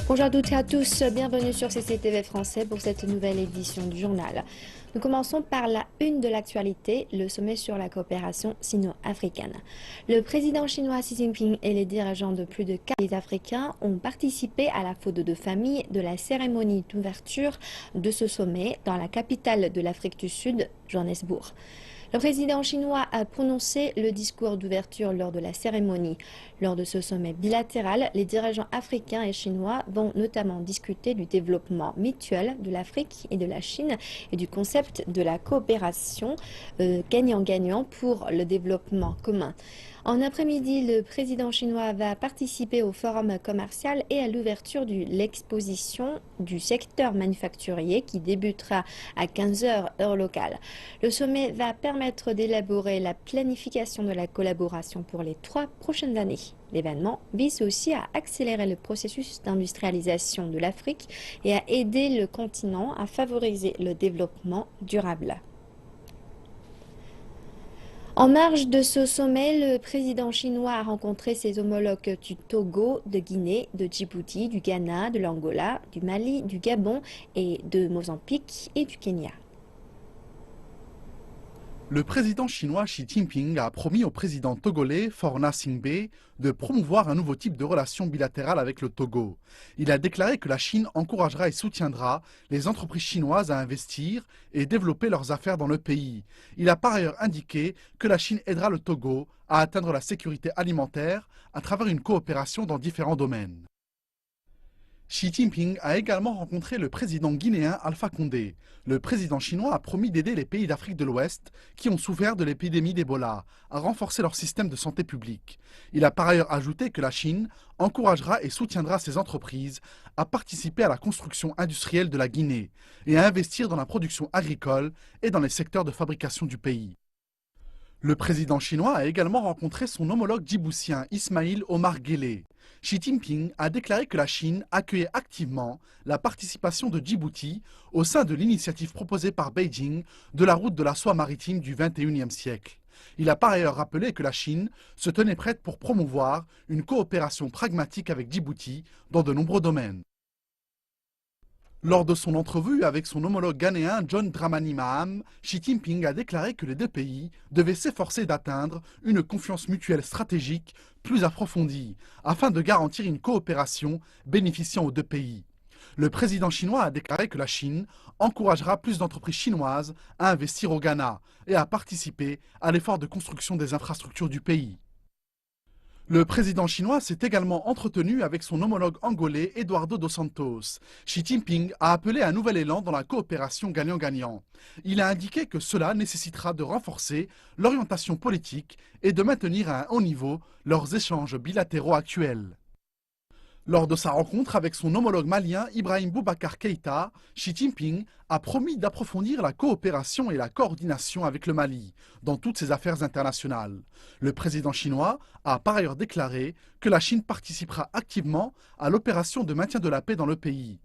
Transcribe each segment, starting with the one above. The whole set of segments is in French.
Bonjour à toutes et à tous, bienvenue sur CCTV français pour cette nouvelle édition du journal. Nous commençons par la une de l'actualité, le sommet sur la coopération sino-africaine. Le président chinois Xi Jinping et les dirigeants de plus de 4 pays africains ont participé à la photo de famille de la cérémonie d'ouverture de ce sommet dans la capitale de l'Afrique du Sud, Johannesburg. Le président chinois a prononcé le discours d'ouverture lors de la cérémonie. Lors de ce sommet bilatéral, les dirigeants africains et chinois vont notamment discuter du développement mutuel de l'Afrique et de la Chine et du concept de la coopération gagnant-gagnant pour le développement commun. En après-midi, le président chinois va participer au forum commercial et à l'ouverture de l'exposition du secteur manufacturier qui débutera à 15 h heure locale. Le sommet va permettre d'élaborer la planification de la collaboration pour les 3 prochaines années. L'événement vise aussi à accélérer le processus d'industrialisation de l'Afrique et à aider le continent à favoriser le développement durable. En marge de ce sommet, le président chinois a rencontré ses homologues du Togo, de Guinée, de Djibouti, du Ghana, de l'Angola, du Mali, du Gabon et de Mozambique et du Kenya. Le président chinois Xi Jinping a promis au président togolais Faure Singbe de promouvoir un nouveau type de relation bilatérale avec le Togo. Il a déclaré que la Chine encouragera et soutiendra les entreprises chinoises à investir et développer leurs affaires dans le pays. Il a par ailleurs indiqué que la Chine aidera le Togo à atteindre la sécurité alimentaire à travers une coopération dans différents domaines. Xi Jinping a également rencontré le président guinéen Alpha Condé. Le président chinois a promis d'aider les pays d'Afrique de l'Ouest qui ont souffert de l'épidémie d'Ebola à renforcer leur système de santé publique. Il a par ailleurs ajouté que la Chine encouragera et soutiendra ses entreprises à participer à la construction industrielle de la Guinée et à investir dans la production agricole et dans les secteurs de fabrication du pays. Le président chinois a également rencontré son homologue djiboutien Ismaïl Omar Guelleh. Xi Jinping a déclaré que la Chine accueillait activement la participation de Djibouti au sein de l'initiative proposée par Beijing de la route de la soie maritime du XXIe siècle. Il a par ailleurs rappelé que la Chine se tenait prête pour promouvoir une coopération pragmatique avec Djibouti dans de nombreux domaines. Lors de son entrevue avec son homologue ghanéen John Dramani Mahama, Xi Jinping a déclaré que les deux pays devaient s'efforcer d'atteindre une confiance mutuelle stratégique plus approfondie afin de garantir une coopération bénéficiant aux deux pays. Le président chinois a déclaré que la Chine encouragera plus d'entreprises chinoises à investir au Ghana et à participer à l'effort de construction des infrastructures du pays. Le président chinois s'est également entretenu avec son homologue angolais Eduardo dos Santos. Xi Jinping a appelé à un nouvel élan dans la coopération gagnant-gagnant. Il a indiqué que cela nécessitera de renforcer l'orientation politique et de maintenir à un haut niveau leurs échanges bilatéraux actuels. Lors de sa rencontre avec son homologue malien Ibrahim Boubacar Keïta, Xi Jinping a promis d'approfondir la coopération et la coordination avec le Mali dans toutes ses affaires internationales. Le président chinois a par ailleurs déclaré que la Chine participera activement à l'opération de maintien de la paix dans le pays.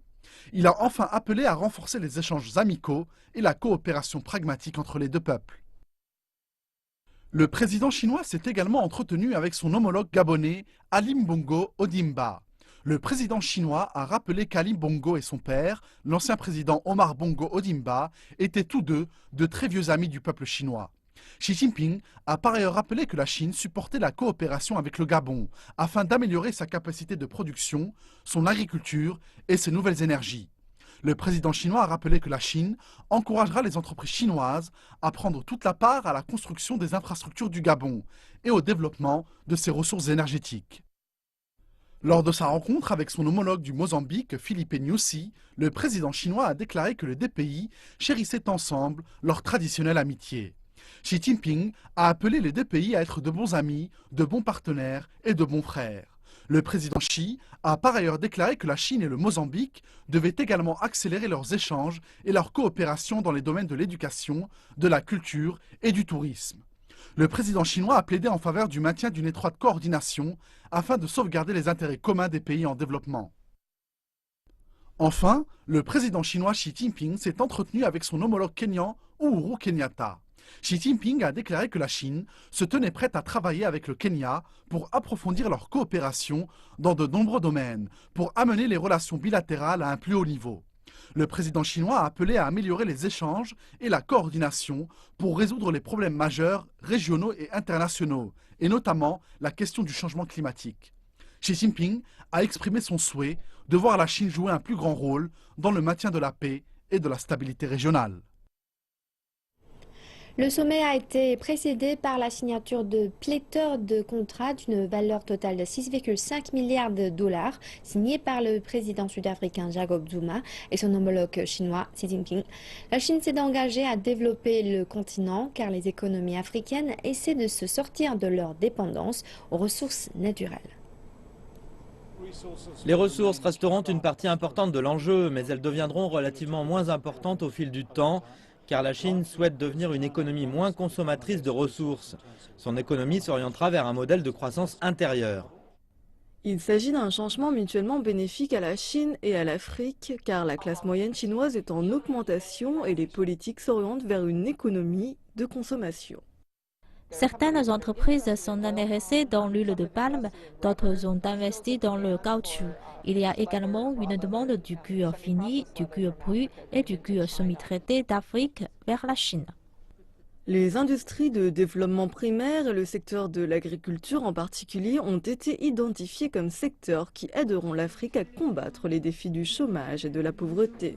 Il a enfin appelé à renforcer les échanges amicaux et la coopération pragmatique entre les deux peuples. Le président chinois s'est également entretenu avec son homologue gabonais Ali Bongo Ondimba. Le président chinois a rappelé qu'Ali Bongo et son père, l'ancien président Omar Bongo Ondimba, étaient tous deux de très vieux amis du peuple chinois. Xi Jinping a par ailleurs rappelé que la Chine supportait la coopération avec le Gabon afin d'améliorer sa capacité de production, son agriculture et ses nouvelles énergies. Le président chinois a rappelé que la Chine encouragera les entreprises chinoises à prendre toute la part à la construction des infrastructures du Gabon et au développement de ses ressources énergétiques. Lors de sa rencontre avec son homologue du Mozambique, Filipe Nyusi, le président chinois a déclaré que les deux pays chérissaient ensemble leur traditionnelle amitié. Xi Jinping a appelé les deux pays à être de bons amis, de bons partenaires et de bons frères. Le président Xi a par ailleurs déclaré que la Chine et le Mozambique devaient également accélérer leurs échanges et leur coopération dans les domaines de l'éducation, de la culture et du tourisme. Le président chinois a plaidé en faveur du maintien d'une étroite coordination afin de sauvegarder les intérêts communs des pays en développement. Enfin, le président chinois Xi Jinping s'est entretenu avec son homologue kényan Uhuru Kenyatta. Xi Jinping a déclaré que la Chine se tenait prête à travailler avec le Kenya pour approfondir leur coopération dans de nombreux domaines, pour amener les relations bilatérales à un plus haut niveau. Le président chinois a appelé à améliorer les échanges et la coordination pour résoudre les problèmes majeurs régionaux et internationaux, et notamment la question du changement climatique. Xi Jinping a exprimé son souhait de voir la Chine jouer un plus grand rôle dans le maintien de la paix et de la stabilité régionale. Le sommet a été précédé par la signature de pléthore de contrats d'une valeur totale de 6,5 milliards de dollars signés par le président sud-africain Jacob Zuma et son homologue chinois Xi Jinping. La Chine s'est engagée à développer le continent car les économies africaines essaient de se sortir de leur dépendance aux ressources naturelles. Les ressources resteront une partie importante de l'enjeu, mais elles deviendront relativement moins importantes au fil du temps, car la Chine souhaite devenir une économie moins consommatrice de ressources. Son économie s'orientera vers un modèle de croissance intérieure. Il s'agit d'un changement mutuellement bénéfique à la Chine et à l'Afrique, car la classe moyenne chinoise est en augmentation et les politiques s'orientent vers une économie de consommation. Certaines entreprises sont intéressées dans l'huile de palme, d'autres ont investi dans le caoutchouc. Il y a également une demande du cuir fini, du cuir brut et du cuir semi-traité d'Afrique vers la Chine. Les industries de développement primaire et le secteur de l'agriculture en particulier ont été identifiés comme secteurs qui aideront l'Afrique à combattre les défis du chômage et de la pauvreté.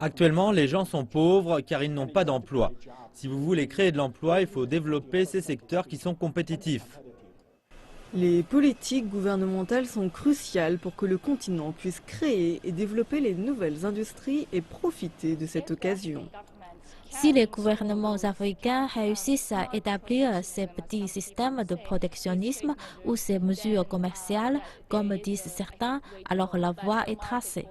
Actuellement, les gens sont pauvres car ils n'ont pas d'emploi. Si vous voulez créer de l'emploi, il faut développer ces secteurs qui sont compétitifs. Les politiques gouvernementales sont cruciales pour que le continent puisse créer et développer les nouvelles industries et profiter de cette occasion. Si les gouvernements africains réussissent à établir ces petits systèmes de protectionnisme ou ces mesures commerciales, comme disent certains, alors la voie est tracée.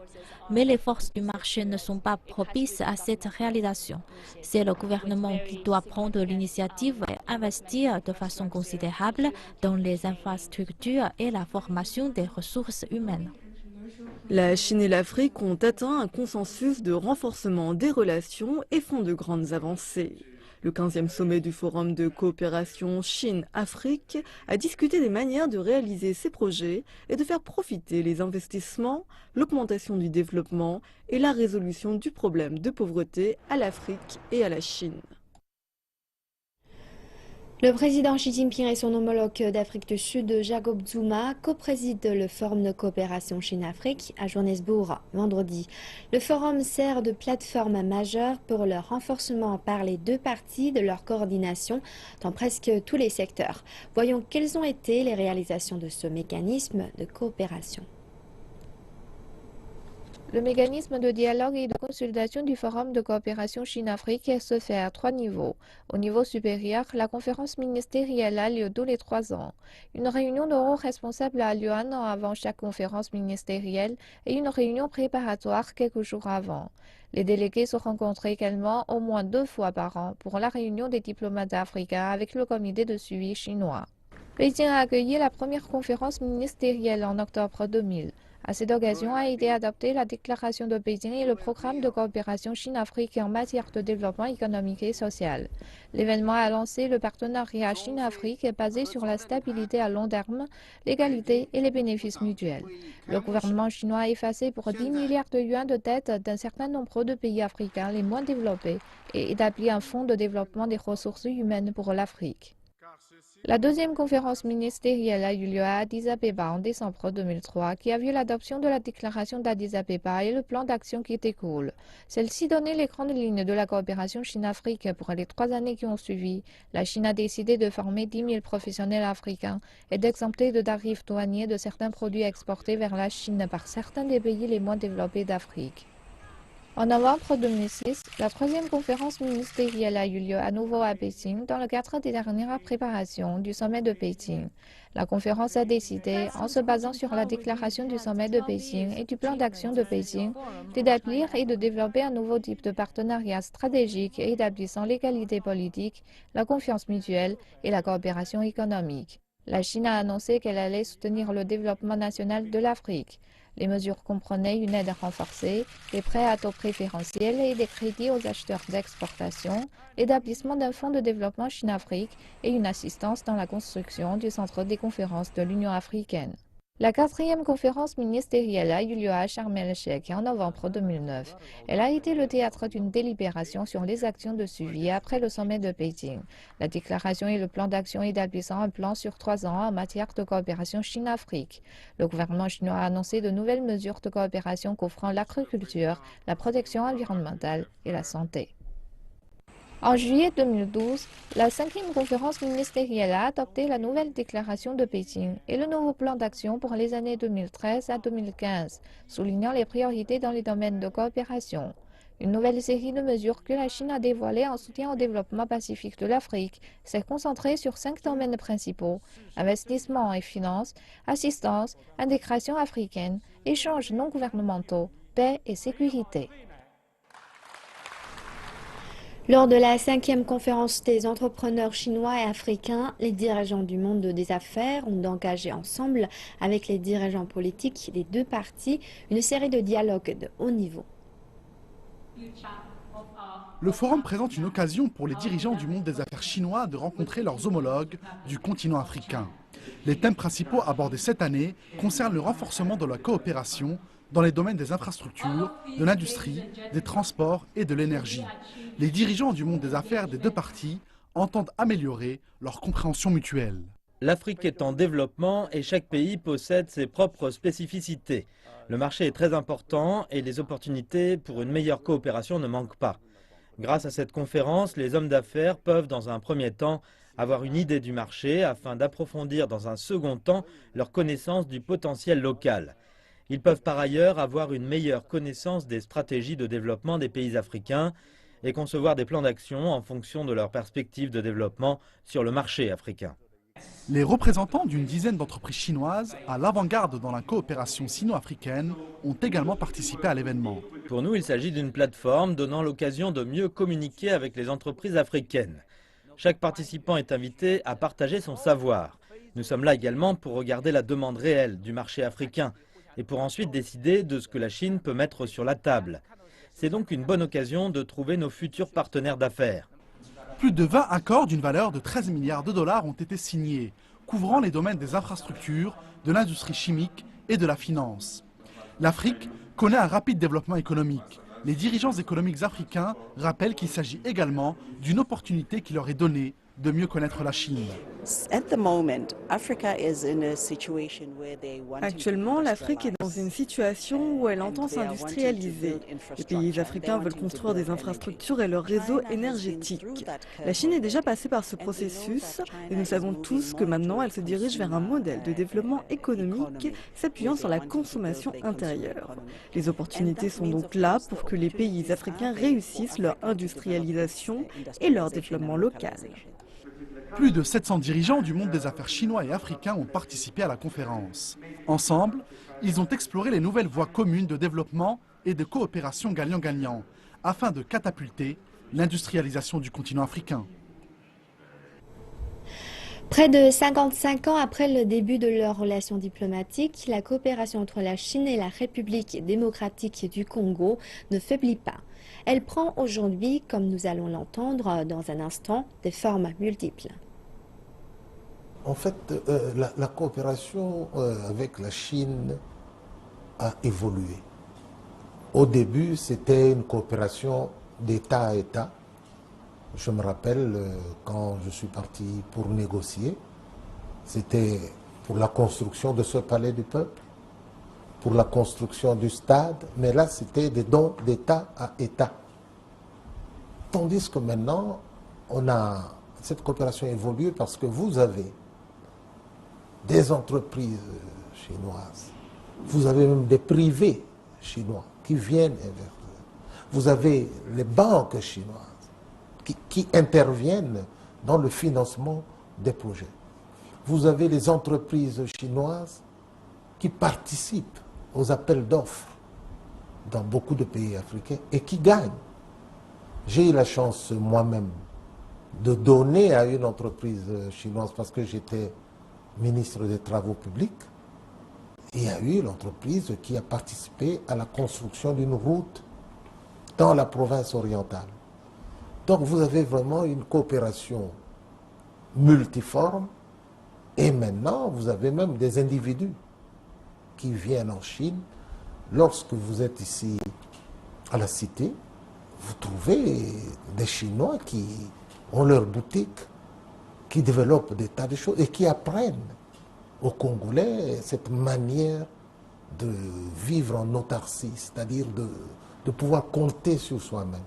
Mais les forces du marché ne sont pas propices à cette réalisation. C'est le gouvernement qui doit prendre l'initiative et investir de façon considérable dans les infrastructures et la formation des ressources humaines. La Chine et l'Afrique ont atteint un consensus de renforcement des relations et font de grandes avancées. Le 15e sommet du Forum de coopération Chine-Afrique a discuté des manières de réaliser ces projets et de faire profiter les investissements, l'augmentation du développement et la résolution du problème de pauvreté à l'Afrique et à la Chine. Le président Xi Jinping et son homologue d'Afrique du Sud, Jacob Zuma, coprésident le Forum de coopération Chine-Afrique à Johannesburg vendredi. Le forum sert de plateforme majeure pour le renforcement par les deux parties de leur coordination dans presque tous les secteurs. Voyons quelles ont été les réalisations de ce mécanisme de coopération. Le mécanisme de dialogue et de consultation du Forum de coopération Chine-Afrique se fait à 3 niveaux. Au niveau supérieur, la conférence ministérielle a lieu tous les 3 ans. Une réunion de hauts responsables a lieu un an avant chaque conférence ministérielle et une réunion préparatoire quelques jours avant. Les délégués se rencontrent également au moins 2 fois par an pour la réunion des diplomates africains avec le comité de suivi chinois. Pékin a accueilli la première conférence ministérielle en octobre 2000. À cette occasion a été adoptée la déclaration de Pékin et le programme de coopération Chine-Afrique en matière de développement économique et social. L'événement a lancé le partenariat Chine-Afrique basé sur la stabilité à long terme, l'égalité et les bénéfices mutuels. Le gouvernement chinois a effacé pour 10 milliards de yuans de dettes d'un certain nombre de pays africains les moins développés et établi un fonds de développement des ressources humaines pour l'Afrique. La deuxième conférence ministérielle a eu lieu à Addis Abeba en décembre 2003, qui a vu l'adoption de la déclaration d'Addis Abeba et le plan d'action qui découle. Celle-ci donnait les grandes lignes de la coopération Chine-Afrique pour les 3 années qui ont suivi. La Chine a décidé de former 10 000 professionnels africains et d'exempter de tarifs douaniers de certains produits exportés vers la Chine par certains des pays les moins développés d'Afrique. En novembre 2006, la troisième conférence ministérielle a eu lieu à nouveau à Pékin dans le cadre des dernières préparations du sommet de Pékin. La conférence a décidé, en se basant sur la déclaration du sommet de Pékin et du plan d'action de Pékin, d'établir et de développer un nouveau type de partenariat stratégique établissant l'égalité politique, la confiance mutuelle et la coopération économique. La Chine a annoncé qu'elle allait soutenir le développement national de l'Afrique. Les mesures comprenaient une aide renforcée, des prêts à taux préférentiels et des crédits aux acheteurs d'exportation, l'établissement d'un fonds de développement Chine-Afrique et une assistance dans la construction du centre des conférences de l'Union africaine. La 4e conférence ministérielle a eu lieu à Sharm el-Sheikh en novembre 2009. Elle a été le théâtre d'une délibération sur les actions de suivi après le sommet de Pékin. La déclaration et le plan d'action établissant un plan sur 3 ans en matière de coopération Chine-Afrique. Le gouvernement chinois a annoncé de nouvelles mesures de coopération couvrant l'agriculture, la protection environnementale et la santé. En juillet 2012, la 5e conférence ministérielle a adopté la nouvelle déclaration de Pékin et le nouveau plan d'action pour les années 2013 à 2015, soulignant les priorités dans les domaines de coopération. Une nouvelle série de mesures que la Chine a dévoilées en soutien au développement pacifique de l'Afrique s'est concentrée sur 5 domaines principaux: investissement et finances, assistance, intégration africaine, échanges non gouvernementaux, paix et sécurité. Lors de la 5e conférence des entrepreneurs chinois et africains, les dirigeants du monde des affaires ont engagé ensemble avec les dirigeants politiques des deux parties une série de dialogues de haut niveau. Le forum présente une occasion pour les dirigeants du monde des affaires chinois de rencontrer leurs homologues du continent africain. Les thèmes principaux abordés cette année concernent le renforcement de la coopération dans les domaines des infrastructures, de l'industrie, des transports et de l'énergie. Les dirigeants du monde des affaires des deux parties entendent améliorer leur compréhension mutuelle. L'Afrique est en développement et chaque pays possède ses propres spécificités. Le marché est très important et les opportunités pour une meilleure coopération ne manquent pas. Grâce à cette conférence, les hommes d'affaires peuvent dans un premier temps avoir une idée du marché afin d'approfondir dans un second temps leur connaissance du potentiel local. Ils peuvent par ailleurs avoir une meilleure connaissance des stratégies de développement des pays africains et concevoir des plans d'action en fonction de leurs perspectives de développement sur le marché africain. Les représentants d'une dizaine d'entreprises chinoises à l'avant-garde dans la coopération sino-africaine ont également participé à l'événement. Pour nous, il s'agit d'une plateforme donnant l'occasion de mieux communiquer avec les entreprises africaines. Chaque participant est invité à partager son savoir. Nous sommes là également pour regarder la demande réelle du marché africain et pour ensuite décider de ce que la Chine peut mettre sur la table. C'est donc une bonne occasion de trouver nos futurs partenaires d'affaires. Plus de 20 accords d'une valeur de 13 milliards de dollars ont été signés, couvrant les domaines des infrastructures, de l'industrie chimique et de la finance. L'Afrique connaît un rapide développement économique. Les dirigeants économiques africains rappellent qu'il s'agit également d'une opportunité qui leur est donnée de mieux connaître la Chine. Actuellement, l'Afrique est dans une situation où elle entend s'industrialiser. Les pays africains veulent construire des infrastructures et leur réseau énergétique. La Chine est déjà passée par ce processus et nous savons tous que maintenant elle se dirige vers un modèle de développement économique s'appuyant sur la consommation intérieure. Les opportunités sont donc là pour que les pays africains réussissent leur industrialisation et leur développement local. Plus de 700 dirigeants du monde des affaires chinois et africains ont participé à la conférence. Ensemble, ils ont exploré les nouvelles voies communes de développement et de coopération gagnant-gagnant, afin de catapulter l'industrialisation du continent africain. Près de 55 ans après le début de leurs relations diplomatiques, la coopération entre la Chine et la République démocratique du Congo ne faiblit pas. Elle prend aujourd'hui, comme nous allons l'entendre dans un instant, des formes multiples. En fait, la coopération avec la Chine a évolué. Au début, c'était une coopération d'État à État. Je me rappelle quand je suis parti pour négocier, c'était pour la construction de ce palais du peuple, pour la construction du stade, mais là c'était des dons d'État à État. Tandis que maintenant, cette coopération évolue parce que vous avez des entreprises chinoises, vous avez même des privés chinois qui viennent vers vous. Vous avez les banques chinoises qui interviennent dans le financement des projets. Vous avez les entreprises chinoises qui participent aux appels d'offres dans beaucoup de pays africains et qui gagnent. J'ai eu la chance moi-même de donner à une entreprise chinoise parce que j'étais ministre des Travaux publics. Il y a eu l'entreprise qui a participé à la construction d'une route dans la province orientale. Donc vous avez vraiment une coopération multiforme et maintenant vous avez même des individus qui viennent en Chine. Lorsque vous êtes ici à la Cité, vous trouvez des Chinois qui ont leur boutique, qui développent des tas de choses et qui apprennent aux Congolais cette manière de vivre en autarcie, c'est-à-dire de pouvoir compter sur soi-même.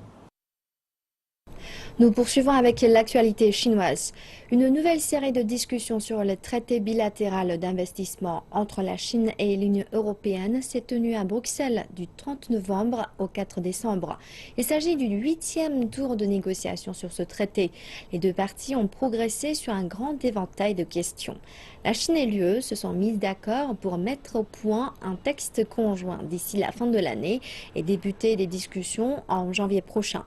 Nous poursuivons avec l'actualité chinoise. Une nouvelle série de discussions sur le traité bilatéral d'investissement entre la Chine et l'Union européenne s'est tenue à Bruxelles du 30 novembre au 4 décembre. Il s'agit du 8e tour de négociation sur ce traité. Les deux parties ont progressé sur un grand éventail de questions. La Chine et l'UE se sont mises d'accord pour mettre au point un texte conjoint d'ici la fin de l'année et débuter des discussions en janvier prochain.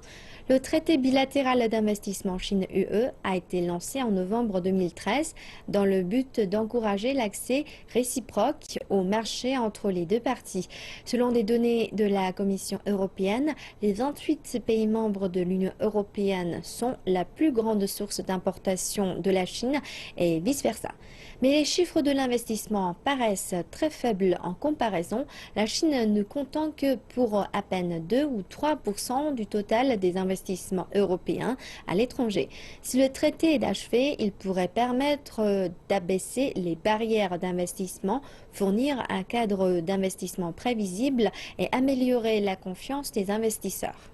Le traité bilatéral d'investissement Chine-UE a été lancé en novembre 2013 dans le but d'encourager l'accès réciproque au marché entre les deux parties. Selon des données de la Commission européenne, les 28 pays membres de l'Union européenne sont la plus grande source d'importation de la Chine et vice-versa. Mais les chiffres de l'investissement paraissent très faibles en comparaison, la Chine ne comptant que pour à peine 2 ou 3% du total des investissements européens à l'étranger. Si le traité est achevé, il pourrait permettre d'abaisser les barrières d'investissement, fournir un cadre d'investissement prévisible et améliorer la confiance des investisseurs.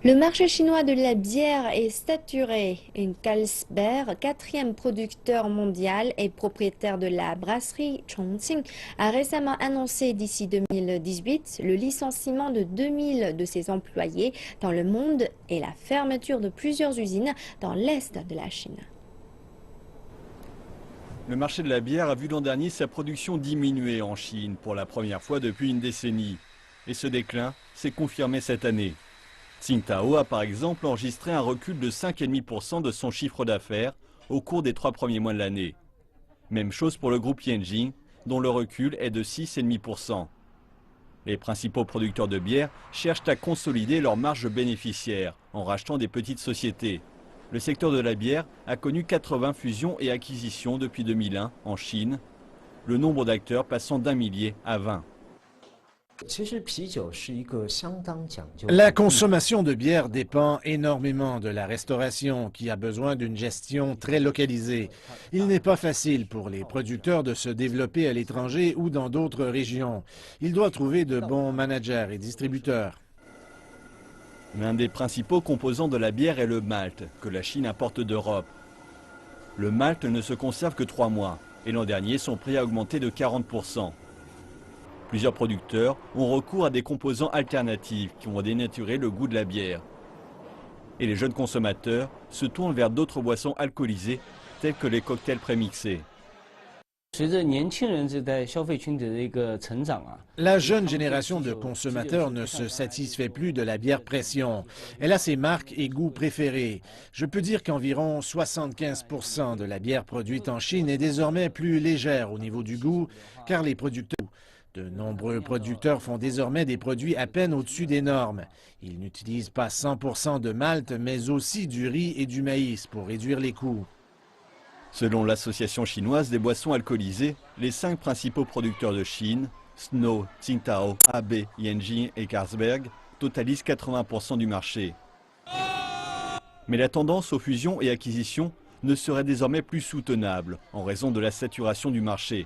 Le marché chinois de la bière est saturé. Carlsberg, 4e producteur mondial et propriétaire de la brasserie Chongqing, a récemment annoncé d'ici 2018 le licenciement de 2000 de ses employés dans le monde et la fermeture de plusieurs usines dans l'est de la Chine. Le marché de la bière a vu l'an dernier sa production diminuer en Chine pour la première fois depuis une décennie. Et ce déclin s'est confirmé cette année. Tsingtao a par exemple enregistré un recul de 5,5% de son chiffre d'affaires au cours des 3 premiers mois de l'année. Même chose pour le groupe Yanjing, dont le recul est de 6,5%. Les principaux producteurs de bière cherchent à consolider leurs marges bénéficiaires en rachetant des petites sociétés. Le secteur de la bière a connu 80 fusions et acquisitions depuis 2001 en Chine, le nombre d'acteurs passant d'1 millier à 20. La consommation de bière dépend énormément de la restauration qui a besoin d'une gestion très localisée. Il n'est pas facile pour les producteurs de se développer à l'étranger ou dans d'autres régions. Ils doivent trouver de bons managers et distributeurs. L'un des principaux composants de la bière est le malt, que la Chine importe d'Europe. Le malt ne se conserve que 3 mois, et l'an dernier, son prix a augmenté de 40%. Plusieurs producteurs ont recours à des composants alternatifs qui vont dénaturer le goût de la bière. Et les jeunes consommateurs se tournent vers d'autres boissons alcoolisées, telles que les cocktails prémixés. La jeune génération de consommateurs ne se satisfait plus de la bière pression. Elle a ses marques et goûts préférés. Je peux dire qu'environ 75% de la bière produite en Chine est désormais plus légère au niveau du goût, car les producteurs... De nombreux producteurs font désormais des produits à peine au-dessus des normes. Ils n'utilisent pas 100% de malt, mais aussi du riz et du maïs pour réduire les coûts. Selon l'association chinoise des boissons alcoolisées, les 5 principaux producteurs de Chine, Snow, Tsingtao, AB, Yanjing et Carlsberg, totalisent 80% du marché. Mais la tendance aux fusions et acquisitions ne serait désormais plus soutenable en raison de la saturation du marché.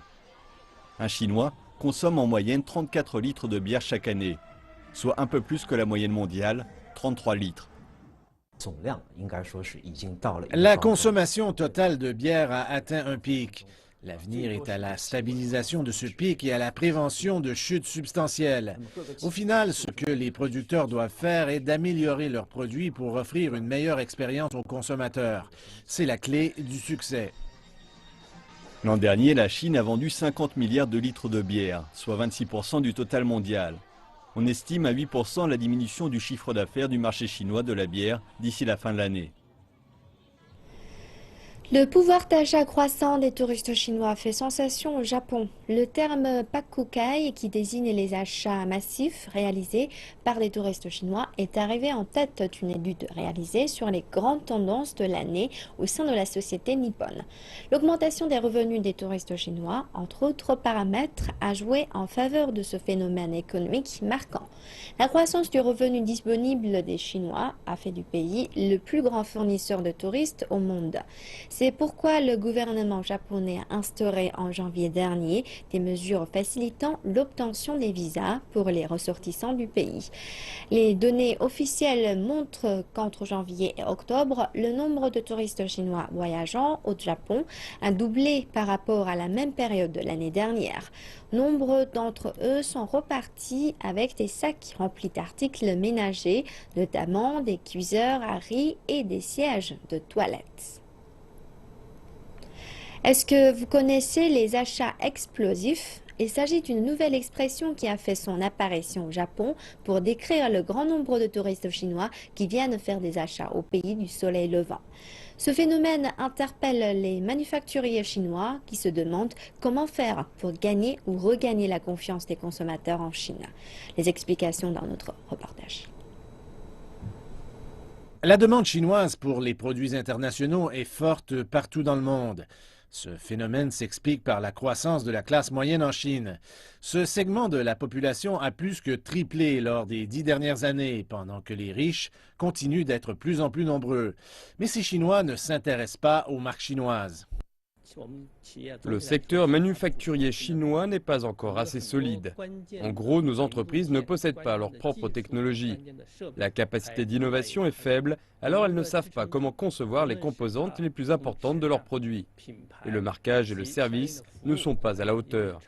Un Chinois consomme en moyenne 34 litres de bière chaque année, soit un peu plus que la moyenne mondiale, 33 litres. La consommation totale de bière a atteint un pic. L'avenir est à la stabilisation de ce pic et à la prévention de chutes substantielles. Au final, ce que les producteurs doivent faire est d'améliorer leurs produits pour offrir une meilleure expérience aux consommateurs. C'est la clé du succès. L'an dernier, la Chine a vendu 50 milliards de litres de bière, soit 26% du total mondial. On estime à 8% la diminution du chiffre d'affaires du marché chinois de la bière d'ici la fin de l'année. Le pouvoir d'achat croissant des touristes chinois fait sensation au Japon. Le terme Pakkukai, qui désigne les achats massifs réalisés par les touristes chinois, est arrivé en tête d'une étude réalisée sur les grandes tendances de l'année au sein de la société nippone. L'augmentation des revenus des touristes chinois, entre autres paramètres, a joué en faveur de ce phénomène économique marquant. La croissance du revenu disponible des Chinois a fait du pays le plus grand fournisseur de touristes au monde. C'est pourquoi le gouvernement japonais a instauré en janvier dernier des mesures facilitant l'obtention des visas pour les ressortissants du pays. Les données officielles montrent qu'entre janvier et octobre, le nombre de touristes chinois voyageant au Japon a doublé par rapport à la même période de l'année dernière. Nombre d'entre eux sont repartis avec des sacs remplis d'articles ménagers, notamment des cuiseurs à riz et des sièges de toilettes. Est-ce que vous connaissez les achats explosifs? Il s'agit d'une nouvelle expression qui a fait son apparition au Japon pour décrire le grand nombre de touristes chinois qui viennent faire des achats au pays du soleil levant. Ce phénomène interpelle les manufacturiers chinois qui se demandent comment faire pour gagner ou regagner la confiance des consommateurs en Chine. Les explications dans notre reportage. La demande chinoise pour les produits internationaux est forte partout dans le monde. Ce phénomène s'explique par la croissance de la classe moyenne en Chine. Ce segment de la population a plus que triplé lors des 10 dernières années, pendant que les riches continuent d'être plus en plus nombreux. Mais ces Chinois ne s'intéressent pas aux marques chinoises. Le secteur manufacturier chinois n'est pas encore assez solide. En gros, nos entreprises ne possèdent pas leur propre technologie. La capacité d'innovation est faible, alors elles ne savent pas comment concevoir les composantes les plus importantes de leurs produits. Et le marquage et le service ne sont pas à la hauteur.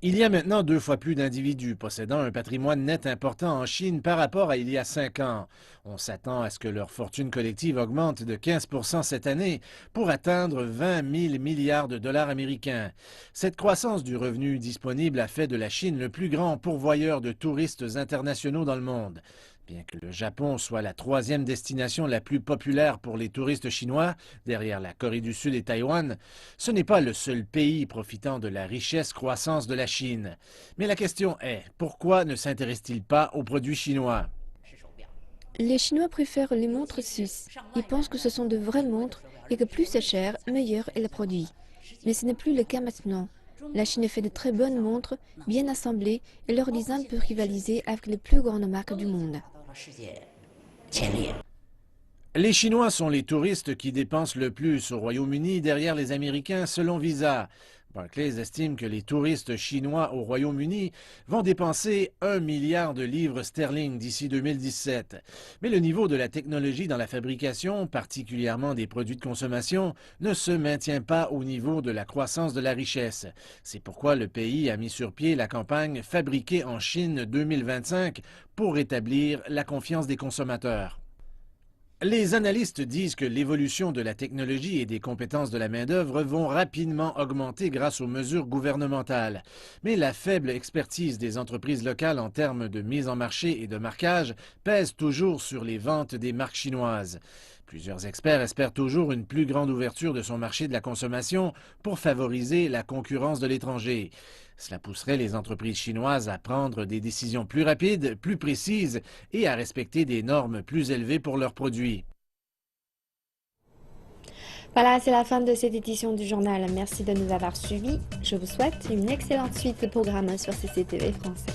Il y a maintenant 2 fois plus d'individus possédant un patrimoine net important en Chine par rapport à il y a 5 ans. On s'attend à ce que leur fortune collective augmente de 15% cette année pour atteindre 20 000 milliards de dollars américains. Cette croissance du revenu disponible a fait de la Chine le plus grand pourvoyeur de touristes internationaux dans le monde. Bien que le Japon soit la 3e destination la plus populaire pour les touristes chinois, derrière la Corée du Sud et Taïwan, ce n'est pas le seul pays profitant de la richesse croissance de la Chine. Mais la question est, pourquoi ne s'intéressent-ils pas aux produits chinois? Les Chinois préfèrent les montres suisses. Ils pensent que ce sont de vraies montres et que plus c'est cher, meilleur est le produit. Mais ce n'est plus le cas maintenant. La Chine fait de très bonnes montres, bien assemblées, et leur design peut rivaliser avec les plus grandes marques du monde. Les Chinois sont les touristes qui dépensent le plus au Royaume-Uni derrière les Américains selon Visa. Barclays estime que les touristes chinois au Royaume-Uni vont dépenser 1 milliard de livres sterling d'ici 2017. Mais le niveau de la technologie dans la fabrication, particulièrement des produits de consommation, ne se maintient pas au niveau de la croissance de la richesse. C'est pourquoi le pays a mis sur pied la campagne Fabriquer en Chine 2025 pour rétablir la confiance des consommateurs. Les analystes disent que l'évolution de la technologie et des compétences de la main-d'œuvre vont rapidement augmenter grâce aux mesures gouvernementales. Mais la faible expertise des entreprises locales en termes de mise en marché et de marquage pèse toujours sur les ventes des marques chinoises. Plusieurs experts espèrent toujours une plus grande ouverture de son marché de la consommation pour favoriser la concurrence de l'étranger. Cela pousserait les entreprises chinoises à prendre des décisions plus rapides, plus précises et à respecter des normes plus élevées pour leurs produits. Voilà, c'est la fin de cette édition du journal. Merci de nous avoir suivis. Je vous souhaite une excellente suite de programmes sur CCTV français.